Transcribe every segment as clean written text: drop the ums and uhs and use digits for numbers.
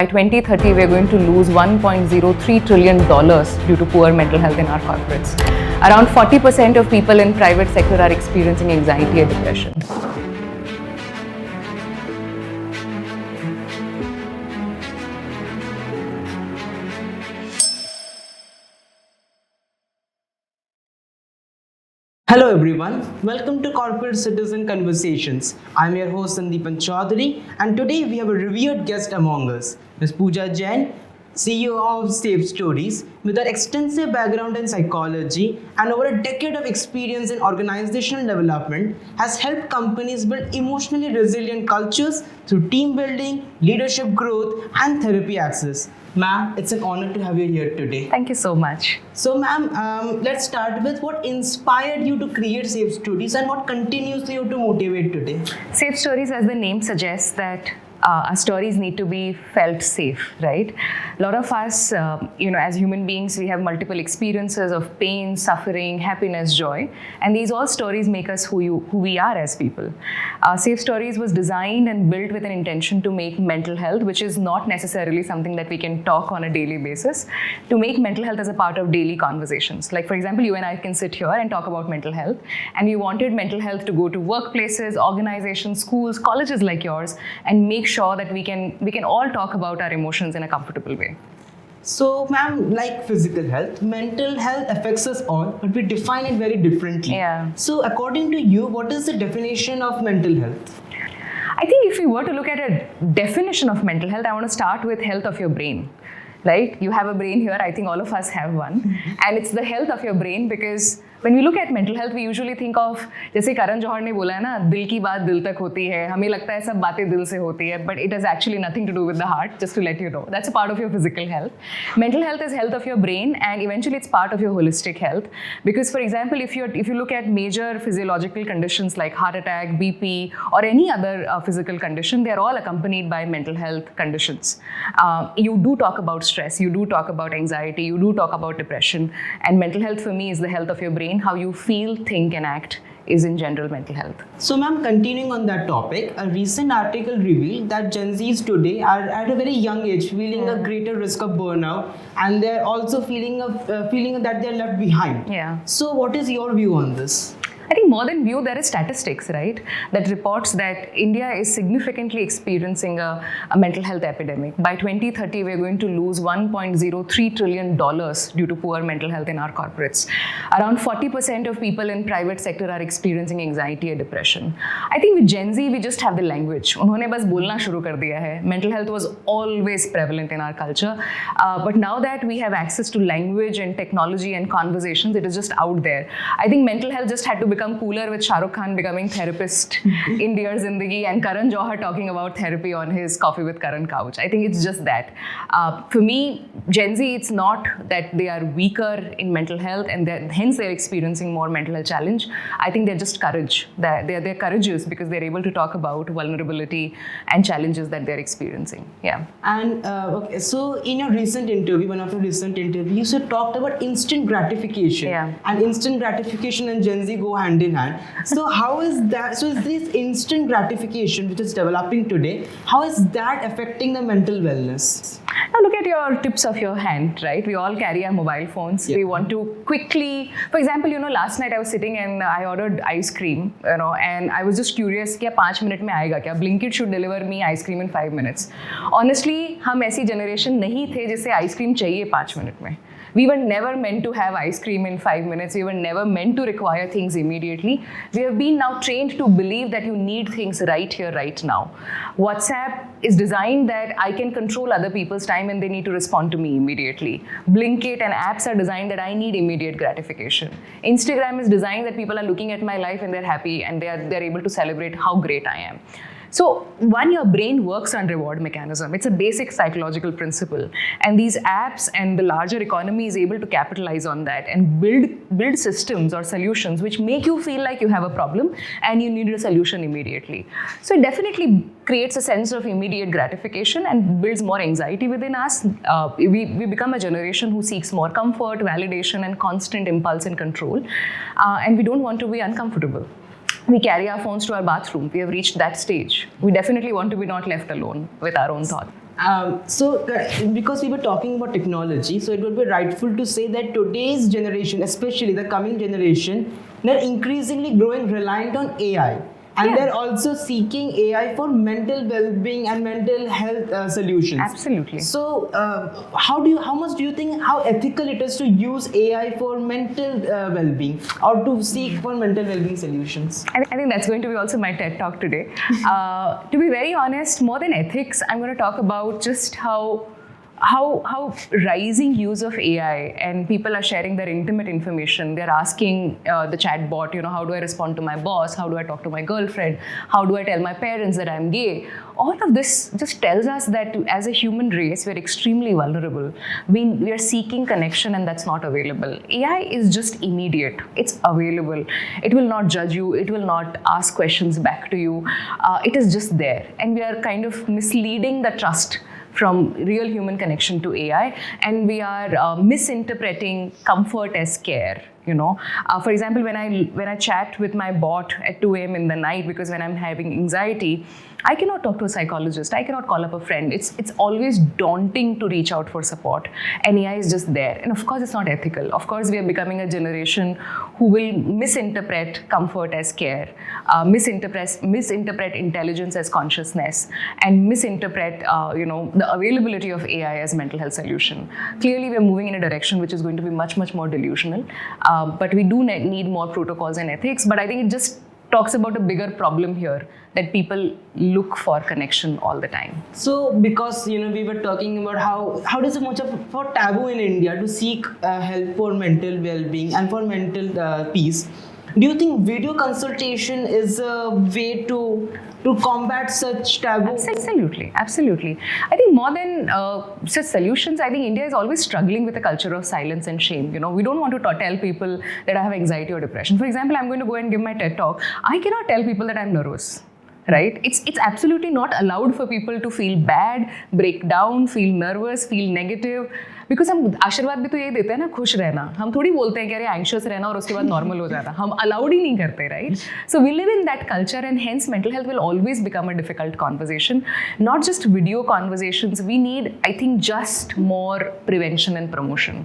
By 2030, we're going to lose $1.03 trillion due to poor mental health in our corporates. Around 40% of people in private sector are experiencing anxiety and depression. Hello everyone, welcome to Corporate Citizen Conversations. I'm your host Sandeepan Choudhury, and today we have a revered guest among us, Ms. Pooja Jain, CEO of Safe Stories. With her extensive background in psychology and over a decade of experience in organizational development, has helped companies build emotionally resilient cultures through team building, leadership growth, and therapy access. Ma'am, it's an honor to have you here today. Thank you so much. So, ma'am, let's start with what inspired you to create Safe Stories and what continues you to motivate today. Safe Stories, as the name suggests, that our stories need to be felt safe, right? A lot of us, as human beings, we have multiple experiences of pain, suffering, happiness, joy, and these all stories make us who we are as people. Safe Stories was designed and built with an intention to make mental health, which is not necessarily something that we can talk on a daily basis, to make mental health as a part of daily conversations. Like, for example, you and I can sit here and talk about mental health, and we wanted mental health to go to workplaces, organizations, schools, colleges like yours, and make sure that we can all talk about our emotions in a comfortable way. So, ma'am, like physical health, mental health affects us all, but we define it very differently. Yeah. So, according to you, what is the definition of mental health? I think if we were to look at a definition of mental health, I want to start with health of your brain. Right? You have a brain here, I think all of us have one. And it's the health of your brain, because when we look at mental health, we usually think of, जैसे करण जौहर ने बोला है ना, दिल की बात दिल तक होती है, हमें लगता है सब बातें दिल से होती है, but it has actually nothing to do with the heart, just to let you know. That's a part of your physical health. Mental health is health of your brain, and eventually it's part of your holistic health. Because, for example, if you look at major physiological conditions like heart attack, BP, or any other physical condition, they are all accompanied by mental health conditions. You do talk about stress, you do talk about anxiety, you do talk about depression, and mental health for me is the health of your brain. How you feel, think, and act is in general mental health. So, ma'am, continuing on that topic, a recent article revealed that Gen Zs today are at a very young age feeling a greater risk of burnout, and they're also feeling that they're left behind. Yeah. So, what is your view on this? I think more than view, there is statistics, right, that reports that India is significantly experiencing a mental health epidemic. By 2030, we're going to lose $1.03 trillion due to poor mental health in our corporates. Around 40% of people in private sector are experiencing anxiety and depression. I think with Gen Z, we just have the language. उन्होंने बस बोलना शुरू कर दिया है. Mental health was always prevalent in our culture. But now that we have access to language and technology and conversations, it is just out there. I think mental health just had to become cooler with Shah Rukh Khan becoming therapist in Dear Zindagi and Karan Johar talking about therapy on his Coffee with Karan couch. I think it's just that. For me, Gen Z, it's not that they are weaker in mental health and hence they're experiencing more mental health challenge. I think they're just courage. They're courageous because they're able to talk about vulnerability and challenges that they're experiencing. Yeah. And okay, so in your recent interview, one of your recent interviews, you talked about instant gratification. Yeah. And instant gratification and Gen Z go hand in hand. So how is that? So is this instant gratification which is developing today, how is that affecting the mental wellness? Now look at your tips of your hand, right? We all carry our mobile phones. Yeah. We want to quickly, for example, last night I was sitting and I ordered ice cream, and I was just curious, क्या 5 minutes में आएगा क्या? Blinkit should deliver me ice cream in 5 minutes. Honestly, हम ऐसी generation नहीं थे जिसे ice cream चाहिए 5 minutes में. We were never meant to have ice cream in 5 minutes. We were never meant to require things immediately. We have been now trained to believe that you need things right here, right now. WhatsApp is designed that I can control other people's time and they need to respond to me immediately. Blinkit and apps are designed that I need immediate gratification. Instagram is designed that people are looking at my life and they're happy and they're able to celebrate how great I am. So, one, your brain works on reward mechanism. It's a basic psychological principle. And these apps and the larger economy is able to capitalize on that and build systems or solutions which make you feel like you have a problem and you need a solution immediately. So, it definitely creates a sense of immediate gratification and builds more anxiety within us. We become a generation who seeks more comfort, validation, and constant impulse and control. And we don't want to be uncomfortable. We carry our phones to our bathroom. We have reached that stage. We definitely want to be not left alone with our own thoughts. Because we were talking about technology, so it would be rightful to say that today's generation, especially the coming generation, they're increasingly growing reliant on AI. And they're also seeking AI for mental well-being and mental health solutions. Absolutely. So, how much do you think, how ethical it is to use AI for mental well-being or to seek for mental well-being solutions? I think that's going to be also my TED talk today. To be very honest, more than ethics, I'm going to talk about just how rising use of AI, and people are sharing their intimate information. They're asking the chatbot, how do I respond to my boss? How do I talk to my girlfriend? How do I tell my parents that I'm gay? All of this just tells us that as a human race, we're extremely vulnerable. We are seeking connection, and that's not available. AI is just immediate. It's available. It will not judge you. It will not ask questions back to you. It is just there. And we are kind of misleading the trust from real human connection to AI, and we are misinterpreting comfort as care. For example, when I chat with my bot at 2 a.m. in the night, because when I'm having anxiety, I cannot talk to a psychologist. I cannot call up a friend. It's always daunting to reach out for support, and AI is just there. And of course, it's not ethical. Of course, we are becoming a generation who will misinterpret comfort as care, misinterpret intelligence as consciousness, and misinterpret the availability of AI as mental health solution. Clearly, we are moving in a direction which is going to be much, much more delusional. But we do need more protocols and ethics. But I think it just talks about a bigger problem here, that people look for connection all the time. So, because we were talking about how does it much of for taboo in India to seek help for mental well-being and for mental peace. Do you think video consultation is a way to combat such taboo? Absolutely. I think more than such solutions, I think India is always struggling with a culture of silence and shame. We don't want to tell people that I have anxiety or depression. For example, I'm going to go and give my TED talk. I cannot tell people that I'm nervous. Right? It's absolutely not allowed for people to feel bad, break down, feel nervous, feel negative. Because हम आशीर्वाद भी तो यही देते हैं ना, खुश रहना. हम थोड़ी बोलते हैं कि अरे एंग्शियस रहना और उसके बाद नॉर्मल हो जाना. हम अलाउड ही नहीं करते, right? So we live in that culture and hence mental health will always become a difficult conversation. Not just video conversations, we need, I think, just more prevention and promotion.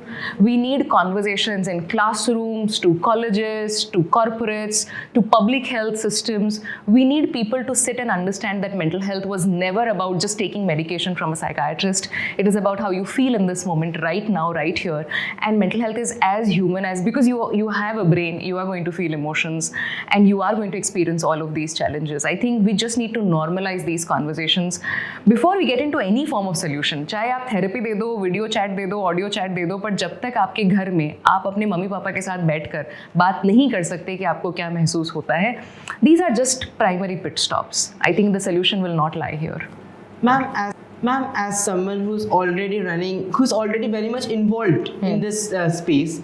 We need conversations in classrooms, to colleges, to corporates, to public health systems. We need people to sit and understand that mental health was never about just taking medication from a psychiatrist. It is about how you feel in this moment, right now, right here. And mental health is as human as, because you have a brain, you are going to feel emotions, and you are going to experience all of these challenges. I think we just need to normalize these conversations before we get into any form of solution. चाहे आप therapy दे दो, video chat दे दो, audio chat दे दो, पर जब तक आपके घर में आप अपने मम्मी पापा के साथ बैठकर बात नहीं कर सकते कि आपको क्या महसूस होता है, these are just primary pit stops. I think the solution will not lie here. Ma'am, as someone who's already very much involved in this space,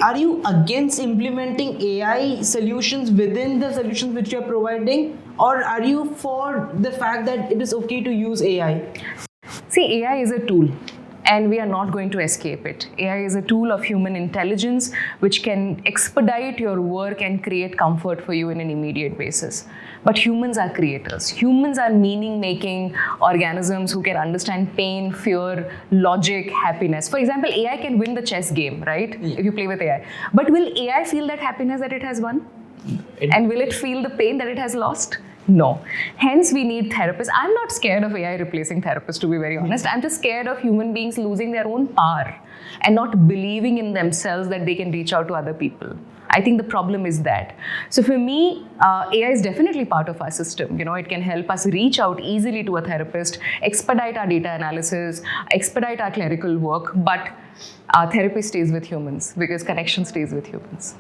are you against implementing AI solutions within the solutions which you are providing, or are you for the fact that it is okay to use AI? See, AI is a tool, and we are not going to escape it. AI is a tool of human intelligence which can expedite your work and create comfort for you in an immediate basis. But humans are creators. Humans are meaning-making organisms who can understand pain, fear, logic, happiness. For example, AI can win the chess game, right? Yeah. If you play with AI. But will AI feel that happiness that it has won? And will it feel the pain that it has lost? No. Hence, we need therapists. I'm not scared of AI replacing therapists, to be very honest. I'm just scared of human beings losing their own power and not believing in themselves that they can reach out to other people. I think the problem is that. So for me, AI is definitely part of our system. It can help us reach out easily to a therapist, expedite our data analysis, expedite our clerical work, but therapy stays with humans because connection stays with humans.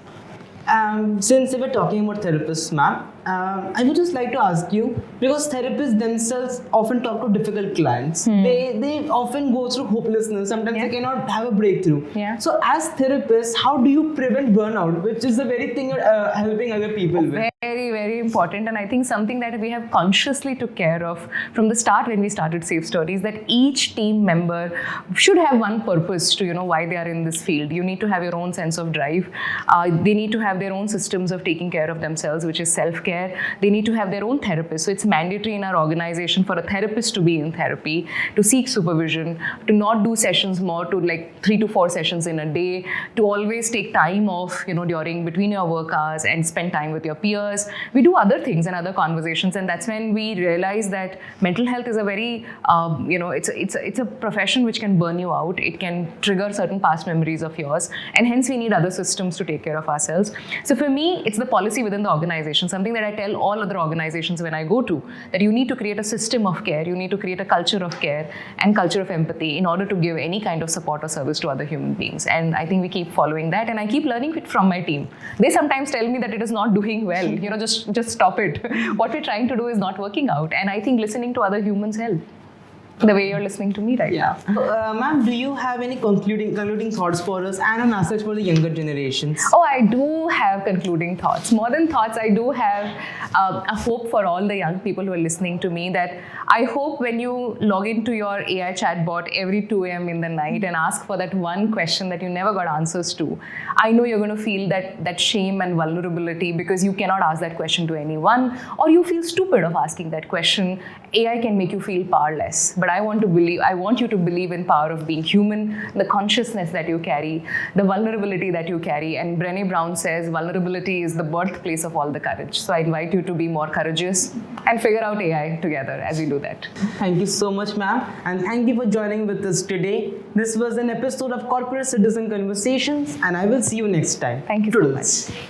Since we were talking about therapists, ma'am, I would just like to ask you, because therapists themselves often talk to difficult clients. They often go through hopelessness. Sometimes they cannot have a breakthrough. So as therapists, how do you prevent burnout, which is the very thing you're helping other people with? Very, very very important, and I think something that we have consciously took care of from the start when we started Safe Stories, that each team member should have one purpose to, why they are in this field. You need to have your own sense of drive. They need to have their own systems of taking care of themselves, which is self-care. They need to have their own therapist. So it's mandatory in our organization for a therapist to be in therapy, to seek supervision, to not do sessions more, to like 3 to 4 sessions in a day, to always take time off, during between your work hours and spend time with your peers. We do other things and other conversations, and that's when we realize that mental health is a very, it's a profession which can burn you out. It can trigger certain past memories of yours, and hence we need other systems to take care of ourselves. So for me, it's the policy within the organization, something that I tell all other organizations when I go to, that you need to create a system of care, you need to create a culture of care and culture of empathy in order to give any kind of support or service to other human beings. And I think we keep following that, and I keep learning it from my team. They sometimes tell me that it is not doing well, just stop it. What we're trying to do is not working out, and I think listening to other humans help. The way you're listening to me right now. Ma'am, do you have any concluding thoughts for us and a message for the younger generations? Oh, I do have concluding thoughts. More than thoughts, I do have a hope for all the young people who are listening to me, that I hope when you log into your AI chatbot every 2 a.m. in the night and ask for that one question that you never got answers to, I know you're going to feel that shame and vulnerability because you cannot ask that question to anyone, or you feel stupid of asking that question. AI can make you feel powerless, but I want you to believe in power of being human, the consciousness that you carry, the vulnerability that you carry. And Brené Brown says vulnerability is the birthplace of all the courage. So I invite you to be more courageous and figure out AI together as we do that. Thank you so much, ma'am, and thank you for joining with us today. This was an episode of Corporate Citizen Conversations, and I will see you next time. Thank you so much.